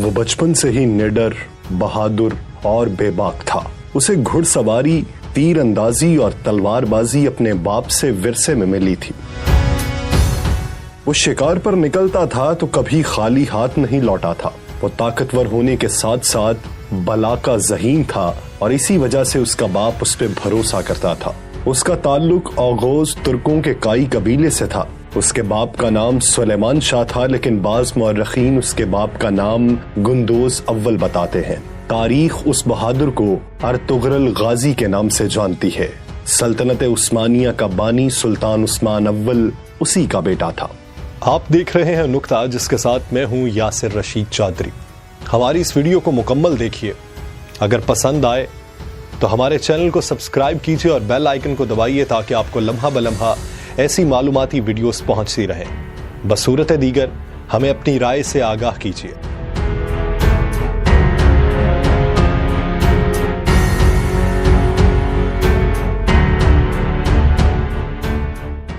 وہ بچپن سے ہی نڈر، بہادر اور بے باک تھا۔ اسے گھڑ سواری، تیر اندازی اور تلوار بازی اپنے باپ سے ورثے میں ملی تھی۔ وہ شکار پر نکلتا تھا تو کبھی خالی ہاتھ نہیں لوٹا تھا۔ وہ طاقتور ہونے کے ساتھ ساتھ بلا کا ذہین تھا اور اسی وجہ سے اس کا باپ اس پہ بھروسہ کرتا تھا۔ اس کا تعلق اوغوز ترکوں کے کائی قبیلے سے تھا۔ اس کے باپ کا نام سلیمان شاہ تھا، لیکن بعض مورخین اس کے باپ کا نام گندوز اول بتاتے ہیں۔ تاریخ اس بہادر کو ارطغرل غازی کے نام سے جانتی ہے۔ سلطنت عثمانیہ کا بانی سلطان عثمان اول اسی کا بیٹا تھا۔ آپ دیکھ رہے ہیں نکتہ، جس کے ساتھ میں ہوں یاسر رشید چادری۔ ہماری اس ویڈیو کو مکمل دیکھیے۔ اگر پسند آئے تو ہمارے چینل کو سبسکرائب کیجیے اور بیل آئیکن کو دبائیے تاکہ آپ کو لمحہ بلمحہ ایسی معلوماتی ویڈیوز پہنچتی رہیں۔ بصورت دیگر ہمیں اپنی رائے سے آگاہ کیجیے۔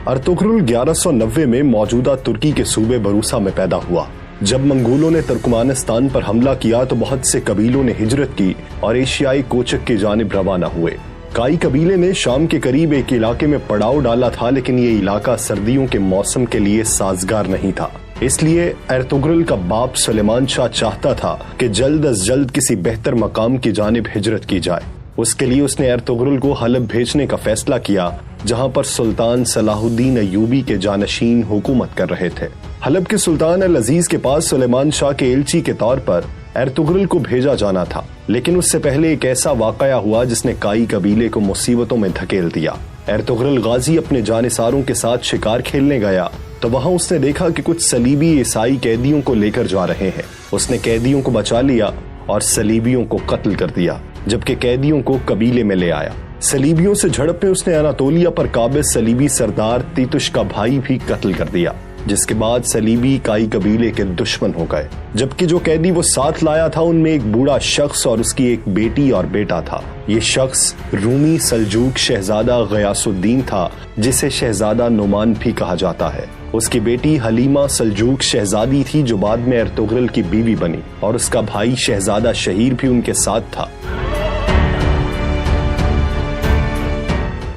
ارطغرل 1190 میں موجودہ ترکی کے صوبے بروسا میں پیدا ہوا۔ جب منگولوں نے ترکمانستان پر حملہ کیا تو بہت سے قبیلوں نے ہجرت کی اور ایشیائی کوچک کی جانب روانہ ہوئے۔ کائی قبیلے نے شام کے قریب ایک علاقے میں پڑاؤ ڈالا تھا، لیکن یہ علاقہ سردیوں کے موسم کے لیے سازگار نہیں تھا۔ اس لیے ارطغرل کا باپ سلیمان شاہ چاہتا تھا کہ جلد از جلد کسی بہتر مقام کی جانب ہجرت کی جائے۔ اس کے لیے اس نے ارطغرل کو حلب بھیجنے کا فیصلہ کیا، جہاں پر سلطان صلاح الدین ایوبی کے جانشین حکومت کر رہے تھے۔ حلب کے سلطان العزیز کے پاس سلیمان شاہ کے ایلچی کے طور پر ارطغرل کو بھیجا جانا تھا، لیکن اس سے پہلے ایک ایسا واقعہ ہوا جس نے کائی قبیلے کو مصیبتوں میں دھکیل دیا۔ ارطغرل غازی اپنے جانثاروں کے ساتھ شکار کھیلنے گیا تو وہاں اس نے دیکھا کہ کچھ صلیبی عیسائی قیدیوں کو لے کر جا رہے ہیں۔ اس نے قیدیوں کو بچا لیا اور صلیبیوں کو قتل کر دیا، جبکہ قیدیوں کو قبیلے میں لے آیا۔ صلیبیوں سے جھڑپ میں اس نے اناطولیہ پر قابض صلیبی سردار تیتش کا بھائی بھی قتل کر دیا، جس کے بعد صلیبی کائی قبیلے کے دشمن ہو گئے۔ جبکہ جو قیدی وہ ساتھ لایا تھا ان میں ایک بوڑھا شخص اور اس کی ایک بیٹی اور بیٹا تھا۔ یہ شخص رومی سلجوق شہزادہ غیاث الدین تھا، جسے شہزادہ نعمان بھی کہا جاتا ہے۔ اس کی بیٹی حلیمہ سلجوق شہزادی تھی جو بعد میں ارطغرل کی بیوی بنی، اور اس کا بھائی شہزادہ شہیر بھی ان کے ساتھ تھا۔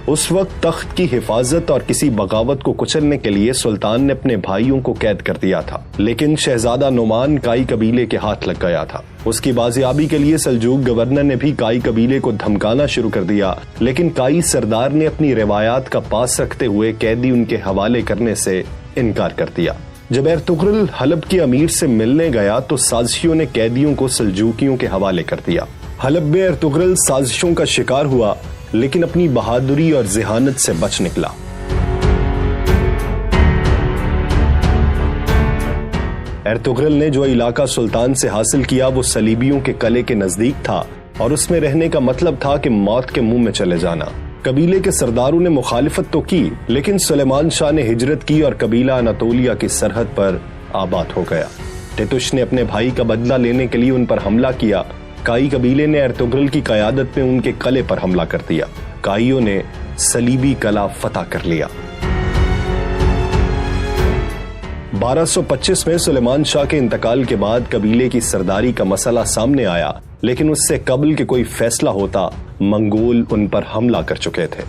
اس وقت تخت کی حفاظت اور کسی بغاوت کو کچلنے کے لیے سلطان نے اپنے بھائیوں کو قید کر دیا تھا، لیکن شہزادہ نعمان کائی قبیلے کے ہاتھ لگ گیا تھا۔ اس کی بازیابی کے لیے سلجوق گورنر نے بھی کائی قبیلے کو دھمکانا شروع کر دیا، لیکن کائی سردار نے اپنی روایات کا پاس رکھتے ہوئے قیدی ان کے حوالے کرنے سے انکار کر دیا۔ جب ارطغرل حلب کے امیر سے ملنے گیا تو سازشیوں نے قیدیوں کو سلجوقیوں کے حوالے کر دیا۔ حلب میں ارطغرل سازشوں کا شکار ہوا، لیکن اپنی بہادری اور ذہانت سے بچ نکلا۔ ارطغرل نے جو علاقہ سلطان سے حاصل کیا وہ صلیبیوں کے قلعے کے نزدیک تھا، اور اس میں رہنے کا مطلب تھا کہ موت کے منہ میں چلے جانا۔ قبیلے کے سرداروں نے مخالفت تو کی، لیکن سلیمان شاہ نے ہجرت کی اور قبیلہ اناطولیہ کی سرحد پر آباد ہو گیا۔ تیتش نے اپنے بھائی کا بدلہ لینے کے لیے ان پر حملہ کیا۔ کائی قبیلے نے ارطغرل کی قیادت میں ان کے قلعے پر حملہ کر دیا۔ کائیوں نے صلیبی قلعہ فتح کر لیا۔ 1225 میں سلیمان شاہ کے انتقال کے بعد قبیلے کی سرداری کا مسئلہ سامنے آیا، لیکن اس سے قبل کہ کوئی فیصلہ ہوتا منگول ان پر حملہ کر چکے تھے۔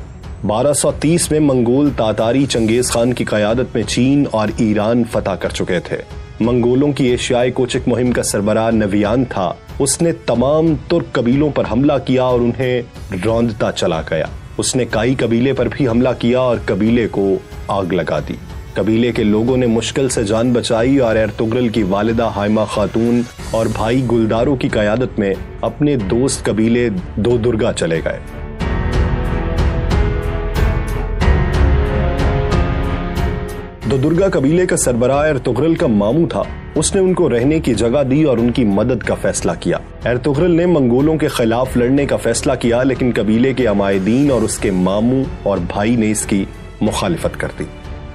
1230 میں منگول تاتاری چنگیز خان کی قیادت میں چین اور ایران فتح کر چکے تھے۔ منگولوں کی ایشیائی کوچک مہم کا سربراہ نویان تھا۔ اس نے تمام ترک قبیلوں پر حملہ کیا اور انہیں روندتا چلا گیا۔ اس نے کائی قبیلے پر بھی حملہ کیا اور قبیلے کو آگ لگا دی۔ قبیلے کے لوگوں نے مشکل سے جان بچائی اور ارطغرل کی والدہ ہائمہ خاتون اور بھائی گلدارو کی قیادت میں اپنے دوست قبیلے دو درگا چلے گئے۔ دو درگا قبیلے کا سربراہ ارطغرل کا ماموں تھا۔ اس نے ان کو رہنے کی جگہ دی اور ان کی مدد کا فیصلہ کیا۔ ارطغرل نے منگولوں کے خلاف لڑنے کا فیصلہ کیا، لیکن قبیلے کے عمائدین اور اس کے ماموں اور بھائی نے اس کی مخالفت کر دی۔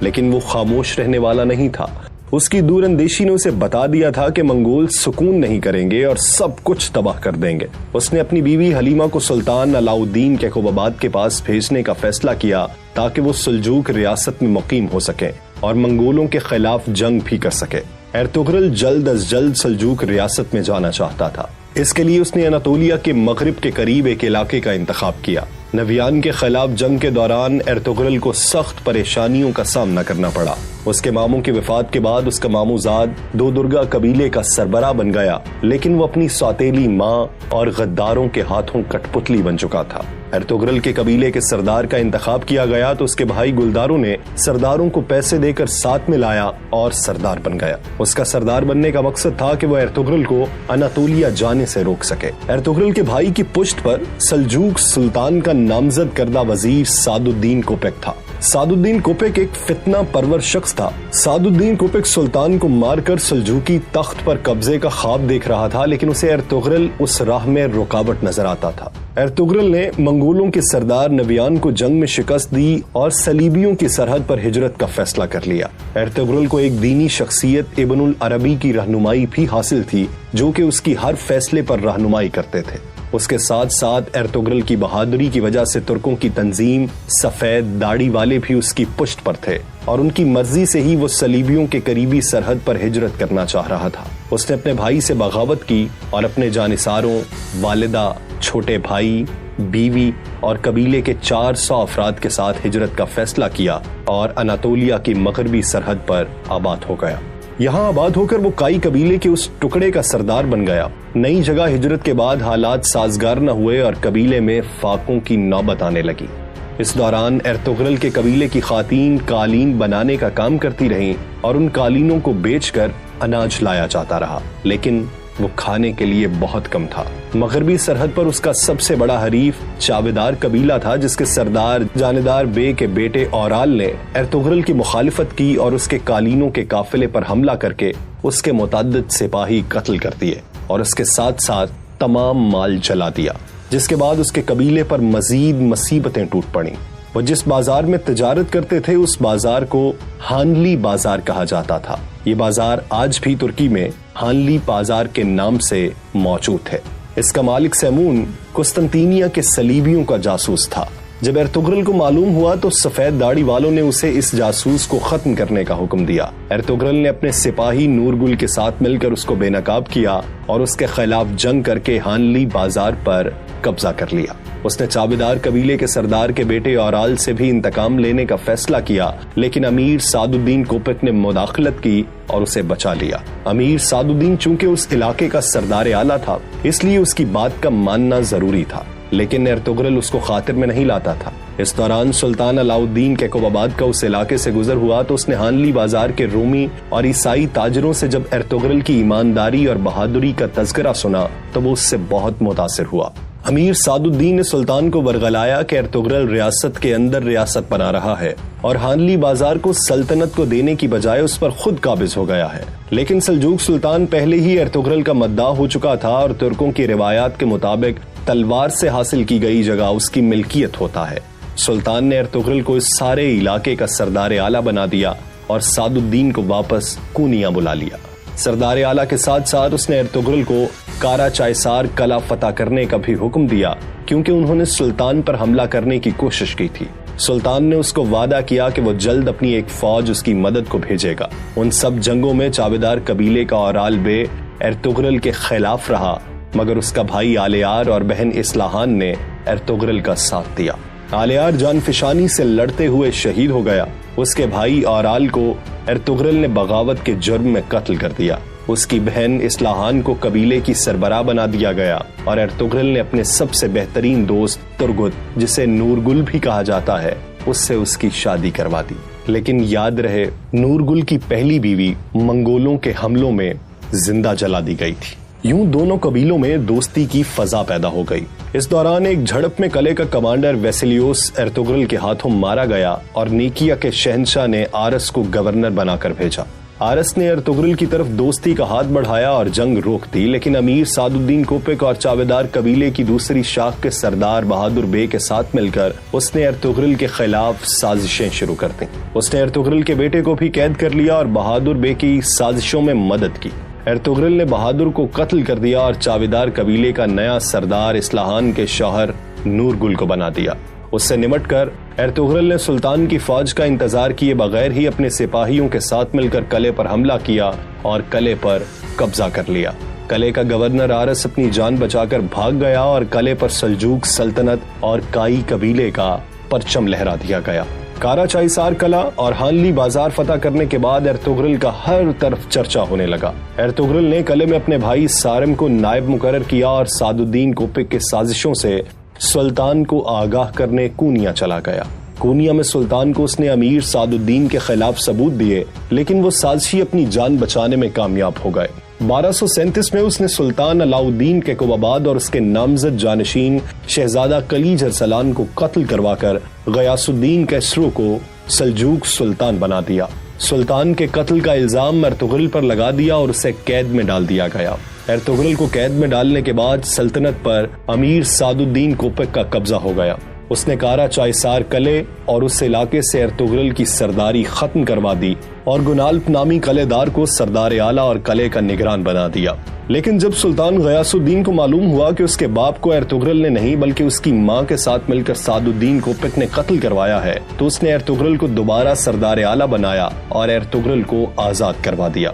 لیکن وہ خاموش رہنے والا نہیں تھا۔ اس کی دور اندیشی نے اسے بتا دیا تھا کہ منگول سکون نہیں کریں گے اور سب کچھ تباہ کر دیں گے۔ اس نے اپنی بیوی حلیمہ کو سلطان علاؤ الدین کیقوباد کے پاس بھیجنے کا فیصلہ کیا تاکہ وہ سلجوق ریاست میں مقیم ہو سکیں اور منگولوں کے خلاف جنگ بھی کر سکے۔ एर्तुगरुल जल्द अज जल्द सल्जूक रियासत में जाना चाहता था। इसके लिए उसने अनातोलिया के मगरिब के करीब एक इलाके का इंतखाब किया। नवियान के खिलाफ जंग के दौरान एर्तुगरुल को सख्त परेशानियों का सामना करना पड़ा। उसके मामू की वफात के बाद उसका मामूजाद दो दुर्गा कबीले का सरबराह बन गया, लेकिन वो अपनी सौतेली माँ और गद्दारों के हाथों कठपुतली बन चुका था। एर्तुगरुल के कबीले के सरदार का इंतखाब किया गया तो उसके भाई गुलदारों ने सरदारों को पैसे देकर साथ में लाया और सरदार बन गया। उसका सरदार बनने का मकसद था कि वो एर्तुगरुल को अनातोलिया जाने से रोक सके। एर्तुगरुल के भाई की पुश्त पर सल्जूक सुल्तान का नामजद करदा वजीर सादुद्दीन कोपेक था। सादुद्दीन कोपेक एक फितना परवर शख्स था। सादुद्दीन कोपेक सुल्तान को मारकर सल्जूकी तख्त पर कब्जे का ख्वाब देख रहा था, लेकिन उसे एर्तुगरुल उस राह में रुकावट नजर आता था। एर्तुगरुल ने मंगोलों के सरदार नवियान को जंग में शिकस्त दी और सलीबियों की सरहद पर हिजरत का फैसला कर लिया। एर्तुगरुल को एक दीनी शख्सियत इब्नुल अरबी की रहनुमाई भी हासिल थी, जो कि उसकी हर फैसले पर रहनुमाई करते थे। उसके साथ साथ एर्तुगरुल की बहादुरी की वजह से तुर्कों की तंजीम सफेद दाढ़ी वाले भी उसकी पुश्त पर थे और उनकी मर्जी से ही वो सलीबियों के करीबी सरहद पर हिजरत करना चाह रहा था। उसने अपने भाई से बगावत की और अपने जानिसारों, वालिदा, छोटे भाई, बीवी और कबीले के 400 अफराद के साथ हिजरत का फैसला किया और अनातोलिया की मगरबी सरहद पर आबाद हो गया। यहाँ आबाद होकर वो काई कबीले के उस टुकड़े का सरदार बन गया। नई जगह हिजरत के बाद हालात साजगार न हुए और कबीले में फाकों की नौबत आने लगी। इस दौरान एर्तुगरुल के कबीले की खातीन कालीन बनाने का काम करती रहीं और उन कालीनों को बेचकर अनाज लाया जाता रहा, लेकिन वो खाने के लिए बहुत कम था। मगरबी सरहद पर उसका सबसे बड़ा हरीफ चावेदार कबीला था, जिसके सरदार जानेदार बे के बेटे औराल ने एर्तुगरुल की मुखालिफत की और उसके कालीनों के काफिले पर हमला करके उसके मुतअद्दिद सिपाही कत्ल कर दिए और उसके साथ साथ तमाम माल जला दिया, जिसके बाद उसके कबीले पर मजीद मुसीबतें टूट पड़ी। वो जिस बाजार में तिजारत करते थे उस बाजार को हानली बाजार कहा जाता था। ये बाजार आज भी तुर्की में हानली बाजार के नाम से मौजूद है। इसका मालिक सैमून कुस्तंतीनिया के सलीबियों का जासूस था। जब एर्तुगरुल को मालूम हुआ तो सफेद दाढ़ी वालों ने उसे इस जासूस को खत्म करने का हुक्म दिया। एर्तुगरुल ने अपने सिपाही नूरगुल के साथ मिलकर उसको बेनकाब किया और उसके खिलाफ जंग करके हानली बाजार पर कब्जा कर लिया। उसने चावेदार कबीले के सरदार के बेटे औराल से भी इंतकाम लेने का फैसला किया, लेकिन अमीर सादुद्दीन कोपेक ने मुदाखलत की और उसे बचा लिया। अमीर सादुद्दीन चूंकि उस इलाके का सरदार आला था, इसलिए उसकी बात का मानना जरूरी था, लेकिन एर्तुगरुल उसको खातिर में नहीं लाता था। इस दौरान सुल्तान अलाउद्दीन कैकोबाबाद का उस इलाके से गुजर हुआ तो उसने हानली बाजार के रोमी और ईसाई ताजरों से जब एर्तुगरुल की ईमानदारी और बहादुरी का तज़किरा सुना तो वो उससे बहुत मुतासिर हुआ। अमीर सादुद्दीन ने सुल्तान को बरगलाया कि एर्तुगरुल रियासत के अंदर रियासत बना रहा है और हानली बाजार को सल्तनत को देने की बजाय उस पर खुद काबिज हो गया है। लेकिन सल्जूक सुल्तान पहले ही एर्तुगरुल का मद्दाह हो चुका था और तुर्कों की रिवायात के मुताबिक तलवार से हासिल की गई जगह उसकी मिल्कियत होता है। सुल्तान ने एर्तुगरुल को इस सारे इलाके का सरदार आला बना दिया और सादुद्दीन को वापस कूनिया बुला लिया। सरदार आला के साथ साथ उसने एर्तुगरुल को कारा चायसार कला फतह करने का भी हुक्म दिया, क्योंकि उन्होंने सुल्तान पर हमला करने की कोशिश की थी। सुल्तान ने उसको वादा किया कि वो जल्द अपनी एक फौज उसकी मदद को भेजेगा। उन सब जंगों में चावेदार कबीले का औराल बे एर्तुगरुल के खिलाफ रहा, मगर उसका भाई आलियार और बहन इस्लाहान ने एर्तुगरुल का साथ दिया। आलियार जानफिशानी से लड़ते हुए शहीद हो गया। उसके भाई औराल को एर्तुगरुल ने बगावत के जुर्म में कत्ल कर दिया। उसकी बहन इस्लाहान को कबीले की सरबराह बना दिया गया और एर्तुगरुल ने अपने सबसे बेहतरीन दोस्त तुर्गुत, जिसे नूरगुल भी कहा जाता है, उससे उसकी शादी करवा दी। लेकिन याद रहे, नूरगुल की पहली बीवी मंगोलों के हमलों में जिंदा जला दी गई थी। यूं दोनों कबीलों में दोस्ती की फजा पैदा हो गई। इस दौरान एक झड़प में कले का कमांडर वेसिलियोस एर्तुगरुल के हाथों मारा गया और निकिया के शहंशाह ने आरस को गवर्नर बनाकर भेजा। आरस ने एर्तुगरुल की तरफ दोस्ती का हाथ बढ़ाया और जंग रोक दी, लेकिन अमीर सादुद्दीन कोपेक और चावेदार कबीले की दूसरी शाख के सरदार बहादुर बे के साथ मिलकर उसने एर्तुगरुल के खिलाफ साजिशें शुरू कर दी। उसने एर्तुगरुल के बेटे को भी कैद कर लिया और बहादुर बे की साजिशों में मदद की। एर्तुगरुल ने बहादुर को कत्ल कर दिया और चावेदार कबीले का नया सरदार इस्लाहान के शौहर नूरगुल को बना दिया। اس سے نمٹ کر ارطغرل نے سلطان کی فوج کا انتظار کیے بغیر ہی اپنے سپاہیوں کے ساتھ مل کر قلعے پر حملہ کیا اور قلعے پر قبضہ کر لیا۔ قلعے کا گورنر آرس اپنی جان بچا کر بھاگ گیا اور قلعے پر سلجوق سلطنت اور کائی قبیلے کا پرچم لہرا دیا گیا۔ کارا چائسار قلعہ اور ہانلی بازار فتح کرنے کے بعد ارطغرل کا ہر طرف چرچا ہونے لگا۔ ارطغرل نے قلعے میں اپنے بھائی سارم کو نائب مقرر کیا اور سعد الدین کوپک کے سازشوں سے سلطان کو آگاہ کرنے کونیا چلا گیا۔ کونیا میں سلطان کو اس نے امیر سعد الدین کے خلاف ثبوت دیے، لیکن وہ سازشی اپنی جان بچانے میں کامیاب ہو گئے۔ 1237 میں اس نے سلطان علاؤ الدین کے کوباباد اور اس کے نامزد جانشین شہزادہ کلیج ارسلان کو قتل کروا کر غیاث الدین کیسرو کو سلجوق سلطان بنا دیا۔ سلطان کے قتل کا الزام ارطغرل پر لگا دیا اور اسے قید میں ڈال دیا گیا۔ ارطغرل کو قید میں ڈالنے کے بعد سلطنت پر امیر سعد الدین کوپک کا قبضہ ہو گیا۔ اس نے کارا چائسار قلعے اور اس علاقے سے ارطغرل کی سرداری ختم کروا دی اور گنالپ نامی قلعے دار کو سردار اعلیٰ اور قلعے کا نگران بنا دیا۔ لیکن جب سلطان غیاث الدین کو معلوم ہوا کہ اس کے باپ کو ارطغرل نے نہیں بلکہ اس کی ماں کے ساتھ مل کر سعد الدین کوپک نے قتل کروایا ہے، تو اس نے ارطغرل کو دوبارہ سردار اعلیٰ بنایا اور ارطغرل کو آزاد کروا دیا۔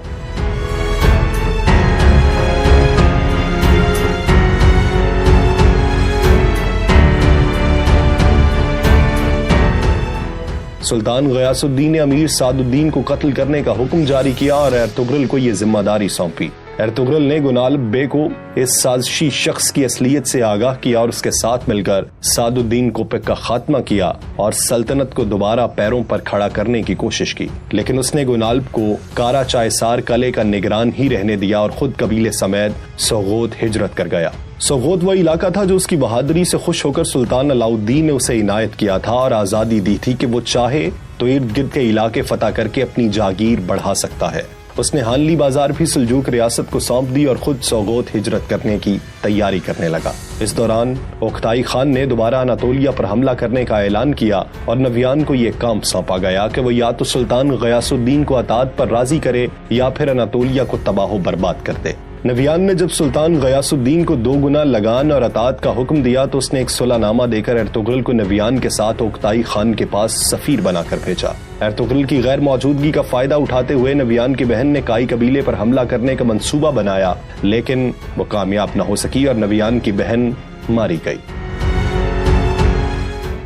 سلطان غیاث الدین نے امیر سعد الدین کو قتل کرنے کا حکم جاری کیا اور ارطغرل کو یہ ذمہ داری سونپی۔ ارطغرل نے گنالپ بے کو اس سازشی شخص کی اصلیت سے آگاہ کیا اور اس کے ساتھ مل کر سعد الدین کوپک کا خاتمہ کیا اور سلطنت کو دوبارہ پیروں پر کھڑا کرنے کی کوشش کی، لیکن اس نے گنالپ کو کارا چائسار قلعے کا نگران ہی رہنے دیا اور خود قبیلے سمیت سوغوت ہجرت کر گیا۔ سوغوت وہ علاقہ تھا جو اس کی بہادری سے خوش ہو کر سلطان علاؤ الدین نے اسے عنایت کیا تھا اور آزادی دی تھی کہ وہ چاہے تو ارد گرد کے علاقے فتح کر کے اپنی جاگیر بڑھا سکتا ہے۔ اس نے ہانلی بازار بھی سلجوق ریاست کو سونپ دی اور خود سوغوت ہجرت کرنے کی تیاری کرنے لگا۔ اس دوران اوکتائی خان نے دوبارہ اناطولیہ پر حملہ کرنے کا اعلان کیا اور نویان کو یہ کام سونپا گیا کہ وہ یا تو سلطان غیاث الدین کو اطاعت پر راضی کرے یا پھر اناطولیہ کو تباہ و برباد کر دے۔ نویان نے جب سلطان غیاث الدین کو 2 گنا لگان اور اطاعت کا حکم دیا تو اس نے ایک صلح نامہ دے کر ارطغرل کو نویان کے ساتھ اوکتائی خان کے پاس سفیر بنا کر بھیجا۔ ارطغرل کی غیر موجودگی کا فائدہ اٹھاتے ہوئے نویان کی بہن نے کائی قبیلے پر حملہ کرنے کا منصوبہ بنایا، لیکن وہ کامیاب نہ ہو سکی اور نویان کی بہن ماری گئی۔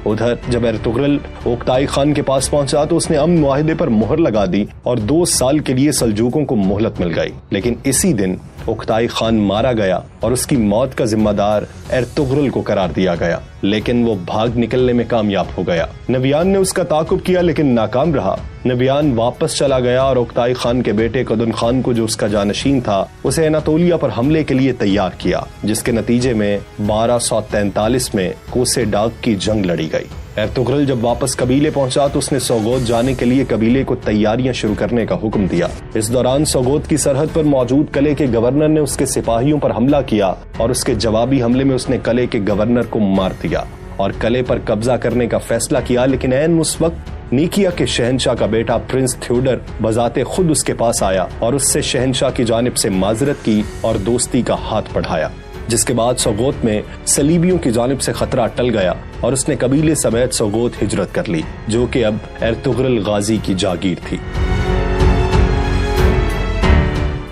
ادھر جب ارطغرل اوکتائی خان کے پاس پہنچا تو اس نے امن معاہدے پر مہر لگا دی اور 2 سال کے لیے سلجوقوں کو مہلت مل گئی، لیکن اسی دن اوکتائی خان مارا گیا اور اس کی موت کا ذمہ دار ارطغرل کو قرار دیا گیا، لیکن وہ بھاگ نکلنے میں کامیاب ہو گیا۔ نویان نے اس کا تعاقب کیا لیکن ناکام رہا۔ نویان واپس چلا گیا اور اوکتائی خان کے بیٹے قدن خان کو، جو اس کا جانشین تھا، اسے اناطولیہ پر حملے کے لیے تیار کیا، جس کے نتیجے میں 1243 میں کوسے ڈاک کی جنگ لڑی گئی۔ ارطغرل جب واپس قبیلے پہنچا تو اس نے سوغوت جانے کے لیے قبیلے کو تیاریاں شروع کرنے کا حکم دیا۔ اس دوران سوغوت کی سرحد پر موجود قلعے کے گورنر نے اس کے سپاہیوں پر حملہ کیا اور اس کے جوابی حملے میں اس نے قلعے کے گورنر کو مار دیا اور قلعے پر قبضہ کرنے کا فیصلہ کیا، لیکن عین اس وقت نیکیا کے شہنشاہ کا بیٹا پرنس تھیوڈر بذات خود اس کے پاس آیا اور اس سے شہنشاہ کی جانب سے معذرت کی اور دوستی کا ہاتھ بڑھایا، جس کے بعد سوغوت میں صلیبیوں کی جانب سے خطرہ ٹل گیا اور اس نے قبیلے سمیت سوغوت ہجرت کر لی، جو کہ اب ارطغرل غازی کی جاگیر تھی۔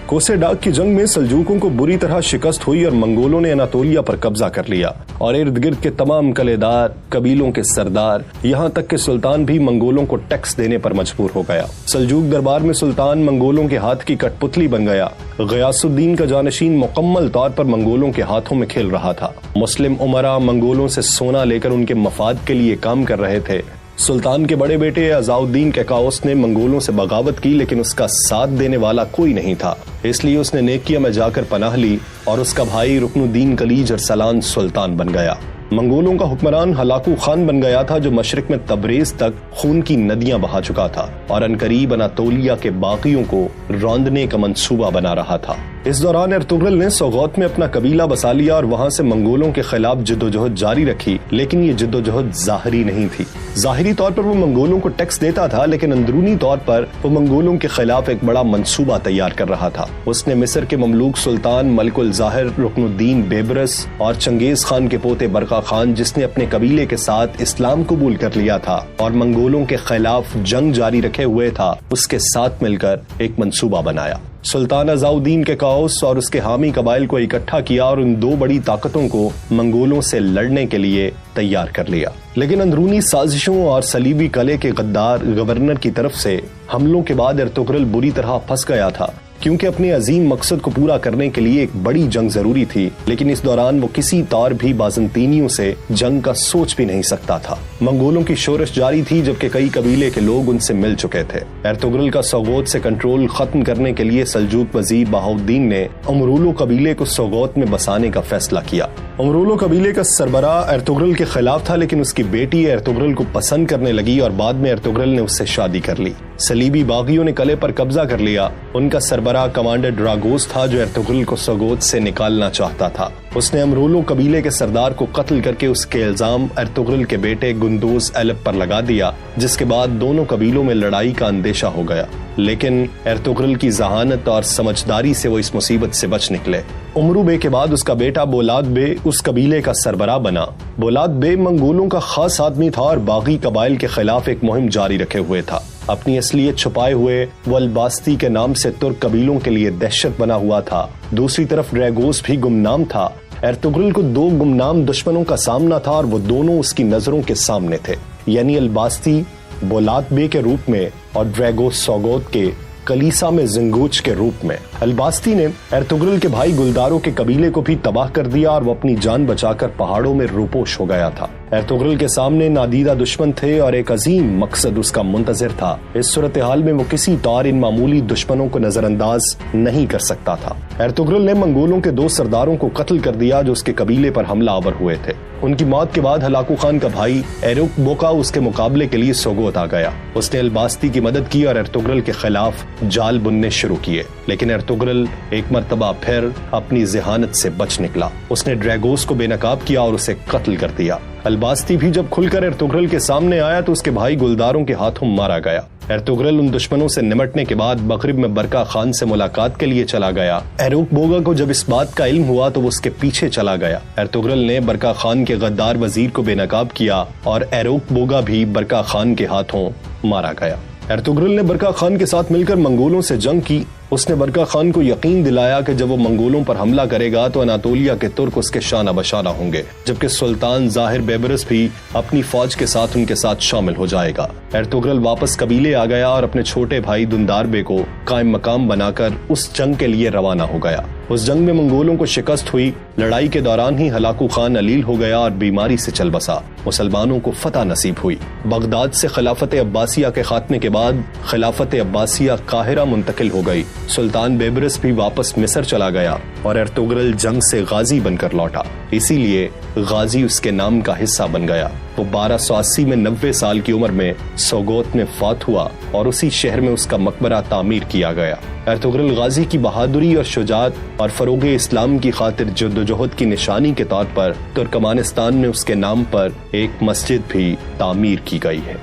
کوسے ڈاک کی جنگ میں سلجوقوں کو بری طرح شکست ہوئی اور منگولوں نے اناطولیہ پر قبضہ کر لیا اور ارد گرد کے تمام قلعے دار، قبیلوں کے سردار، یہاں تک کہ سلطان بھی منگولوں کو ٹیکس دینے پر مجبور ہو گیا۔ سلجوق دربار میں سلطان منگولوں کے ہاتھ کی کٹ پتلی بن گیا۔ غیاث الدین کا جانشین مکمل طور پر منگولوں کے ہاتھوں میں کھیل رہا تھا۔ مسلم امراء منگولوں سے سونا لے کر ان کے مفاد کے لیے کام کر رہے تھے۔ سلطان کے بڑے بیٹے عزاء الدین کیکاؤس نے منگولوں سے بغاوت کی، لیکن اس کا ساتھ دینے والا کوئی نہیں تھا، اس لیے اس نے نیکیا میں جا کر پناہ لی اور اس کا بھائی رکن الدین کلیج ارسلان سلطان بن گیا۔ منگولوں کا حکمران ہلاکو خان بن گیا تھا، جو مشرق میں تبریز تک خون کی ندیاں بہا چکا تھا اور عنقریب اناطولیہ کے باقیوں کو روندنے کا منصوبہ بنا رہا تھا۔ इस दौरान एर्तुगरुल ने सोगोत में अपना कबीला बसा लिया और वहां से मंगोलों के खिलाफ जिद्दोजहद जारी रखी, लेकिन ये जिद्दोजहद ज़ाहिरी नहीं थी। ज़ाहिरी तौर पर वो मंगोलों को टैक्स देता था, लेकिन अंदरूनी तौर पर वो मंगोलों के खिलाफ एक बड़ा मंसूबा तैयार कर रहा था। उसने मिस्र के ममलूक सुल्तान मलिकुल ज़ाहिर रुकनुद्दीन बेबरस और चंगेज खान के पोते बरका खान, जिसने अपने कबीले के साथ इस्लाम कबूल कर लिया था और मंगोलों के खिलाफ जंग जारी रखे हुए था, उसके साथ मिलकर एक मंसूबा बनाया। सुल्तान अज़ाउद्दीन के काउस और उसके हामी कबाइल को इकट्ठा किया और उन दो बड़ी ताकतों को मंगोलों से लड़ने के लिए तैयार कर लिया। लेकिन अंदरूनी साजिशों और सलीबी कले के गद्दार गवर्नर की तरफ से हमलों के बाद एर्तुगरुल बुरी तरह फंस गया था, क्योंकि अपने अजीम मकसद को पूरा करने के लिए एक बड़ी जंग जरूरी थी। लेकिन इस दौरान वो किसी तौर भी बाज़ंतीनियों से जंग का सोच भी नहीं सकता था। मंगोलों की शोरश जारी थी, जबकि कई कबीले के लोग उनसे मिल चुके थे। एर्तुगरुल का सोगोत से कंट्रोल खत्म करने के लिए सल्जूक वजीर बहाउद्दीन ने उमरूलो कबीले को सोगोत में बसाने का फैसला किया। उमरूलो कबीले का सरबराह एर्तुगरुल के खिलाफ था, लेकिन उसकी बेटी एर्तुगरुल को पसंद करने लगी और बाद में एर्तुगरुल ने उससे शादी कर ली। सलीबी बागियों ने किले पर कब्जा कर लिया। उनका सरबराह कमांडर ड्रागोस था, जो एर्तुगरुल को सोगोत से निकालना चाहता था। उसने अमरूलो कबीले के सरदार को कत्ल करके उसके इल्जाम एर्तुगरुल के बेटे गुंदोज एलिप पर लगा दिया, जिसके बाद दोनों कबीलों में लड़ाई का अंदेशा हो गया। लेकिन एर्तुगरुल की जहानत और समझदारी से वो इस मुसीबत से बच निकले। उमरू बे के बाद उसका बेटा बोलाद बे उस कबीले का सरबराह बना। बोलाद बे मंगोलों का खास आदमी था और बागी कबाइल के खिलाफ एक मुहिम जारी रखे हुए था। अपनी असलियत छुपाए हुए वो अल्बास्ती के नाम से तुर्क कबीलों के लिए दहशत बना हुआ था। दूसरी तरफ ड्रैगोस भी गुमनाम था। एर्तुगरुल को दो गुमनाम दुश्मनों का सामना था और वो दोनों उसकी नजरों के सामने थे, यानी अल्बास्ती बोलाद बे के रूप में और ड्रैगोस सोगोत के कलीसा में जिंगूच के रूप में। अल्बास्ती ने एर्तुगरुल के भाई गुलदारों के कबीले को भी तबाह कर दिया और वो अपनी जान बचाकर पहाड़ों में रूपोश हो गया था। एर्तुगरुल के सामने नादीदा दुश्मन थे और एक अजीम मकसद उसका मुंतजिर था। इस सूरत हाल में वो किसी तौर इन मामूली दुश्मनों को नजरअंदाज नहीं कर सकता था। एर्तुगरुल ने मंगोलों के दो सरदारों को कत्ल कर दिया जो उसके कबीले पर हमला आवर हुए थे। उनकी मौत के बाद हलाकू खान का भाई एरुक बोका उसके मुकाबले के लिए सोगोत आ गया। उसने अल्बास्ती की मदद की और एर्तुगरुल के खिलाफ जाल बुनने शुरू किए, लेकिन एर्तुगरुल एक मर्तबा फिर अपनी ज़हानत से बच निकला। उसने ड्रैगोस को बेनकाब किया और उसे कत्ल कर दिया। अल्बास्ती भी जब खुलकर एर्तुगरुल के सामने आया तो उसके भाई गुलदारों के हाथों मारा गया। एर्तुगरुल उन दुश्मनों से निमटने के बाद मगरिब में बरका खान से मुलाकात के लिए चला गया। एरुक बोगा को जब इस बात का इल्म हुआ तो वो उसके पीछे चला गया। एर्तुगरुल ने बरका खान के गद्दार वजीर को बेनकाब किया और एरुक बोगा भी बरका खान के हाथों मारा गया। एर्तुगरुल ने बरका खान के साथ मिलकर मंगोलों से जंग की। उसने बरका खान को यकीन दिलाया कि जब वो मंगोलों पर हमला करेगा तो अनातोलिया के तुर्क उसके शाना बशाना होंगे, जबकि सुल्तान ज़ाहिर बेबरस भी अपनी फौज के साथ उनके साथ शामिल हो जाएगा। एर्तुगरुल वापस कबीले आ गया और अपने छोटे भाई दुंदार बे को कायम मकाम बनाकर उस जंग के लिए रवाना हो गया। उस जंग में मंगोलों को शिकस्त हुई। लड़ाई के दौरान ही हलाकू खान अलील हो गया और बीमारी से चल बसा। मुसलमानों को फतह नसीब हुई। बगदाद से खिलाफत अब्बासिया के खात्मे के बाद खिलाफत अब्बासिया काहिरा मुंतकिल हो गई। सुल्तान बेबरस भी वापस मिस्र चला गया और एर्तुगरुल जंग से गाजी बनकर लौटा, इसीलिए गाजी उसके नाम का हिस्सा बन गया। वो 1280 में 90 साल की उम्र में सोगोत में फौत हुआ और उसी शहर में उसका मकबरा तामीर किया गया। एर्तुगरुल गाजी की बहादुरी और शुजात और फरोगे इस्लाम की खातिर जद्दोजहद की निशानी के तौर पर तुर्कमानिस्तान में उसके नाम पर एक मस्जिद भी तामीर की गई है।